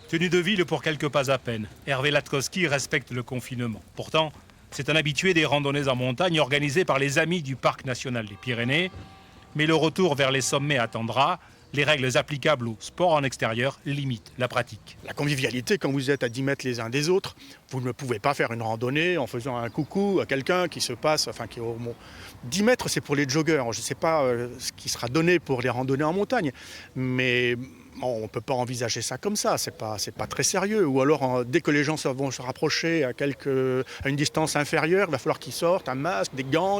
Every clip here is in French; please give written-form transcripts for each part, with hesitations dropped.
Tenue de ville pour quelques pas à peine, Hervé Latkowski respecte le confinement. Pourtant, c'est un habitué des randonnées en montagne organisées par les Amis du Parc national des Pyrénées. Mais le retour vers les sommets attendra. Les règles applicables au sport en extérieur limitent la pratique. La convivialité, quand vous êtes à 10 mètres les uns des autres, vous ne pouvez pas faire une randonnée en faisant un coucou à quelqu'un qui se passe, qui est au 10 mètres, c'est pour les joggeurs. Je ne sais pas ce qui sera donné pour les randonnées en montagne, mais on ne peut pas envisager ça comme ça. C'est pas très sérieux. Ou alors, dès que les gens vont se rapprocher à une distance inférieure, il va falloir qu'ils sortent un masque, des gants.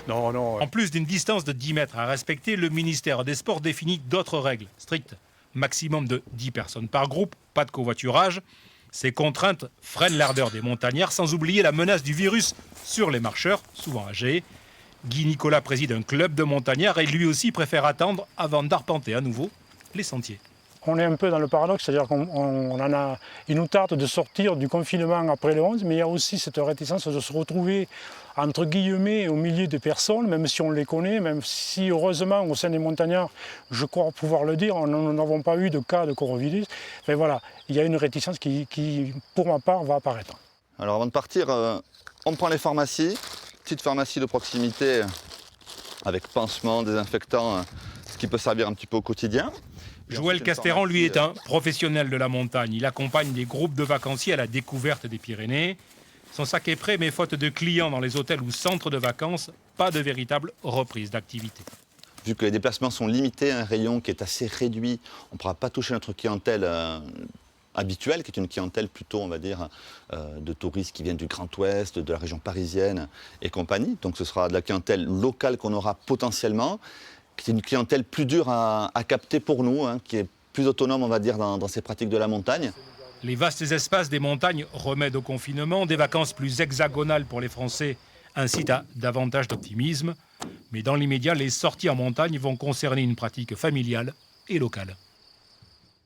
Non. En plus d'une distance de 10 mètres à respecter, le ministère des Sports définit d'autres règles strictes. Maximum de 10 personnes par groupe, pas de covoiturage. Ces contraintes freinent l'ardeur des montagnards, sans oublier la menace du virus sur les marcheurs, souvent âgés. Guy Nicolas préside un club de montagnards et lui aussi préfère attendre avant d'arpenter à nouveau les sentiers. On est un peu dans le paradoxe, c'est-à-dire il nous tarde de sortir du confinement après le 11, mais il y a aussi cette réticence de se retrouver entre guillemets au milieu de personnes, même si on les connaît, même si heureusement au sein des montagnards, je crois pouvoir le dire, nous n'avons pas eu de cas de coronavirus. Mais voilà, il y a une réticence qui, pour ma part, va apparaître. Alors avant de partir, on prend les pharmacies, petite pharmacie de proximité avec pansement, désinfectant, ce qui peut servir un petit peu au quotidien. Joël Castéran, lui, est un professionnel de la montagne. Il accompagne des groupes de vacanciers à la découverte des Pyrénées. Son sac est prêt, mais faute de clients dans les hôtels ou centres de vacances, pas de véritable reprise d'activité. Vu que les déplacements sont limités, un rayon qui est assez réduit, on ne pourra pas toucher notre clientèle habituelle, qui est une clientèle plutôt, on va dire, de touristes qui viennent du Grand Ouest, de la région parisienne et compagnie. Donc ce sera de la clientèle locale qu'on aura potentiellement, qui est une clientèle plus dure à capter pour nous, qui est plus autonome, on va dire, dans ses pratiques de la montagne. Les vastes espaces des montagnes remettent au confinement. Des vacances plus hexagonales pour les Français incitent à davantage d'optimisme. Mais dans l'immédiat, les sorties en montagne vont concerner une pratique familiale et locale.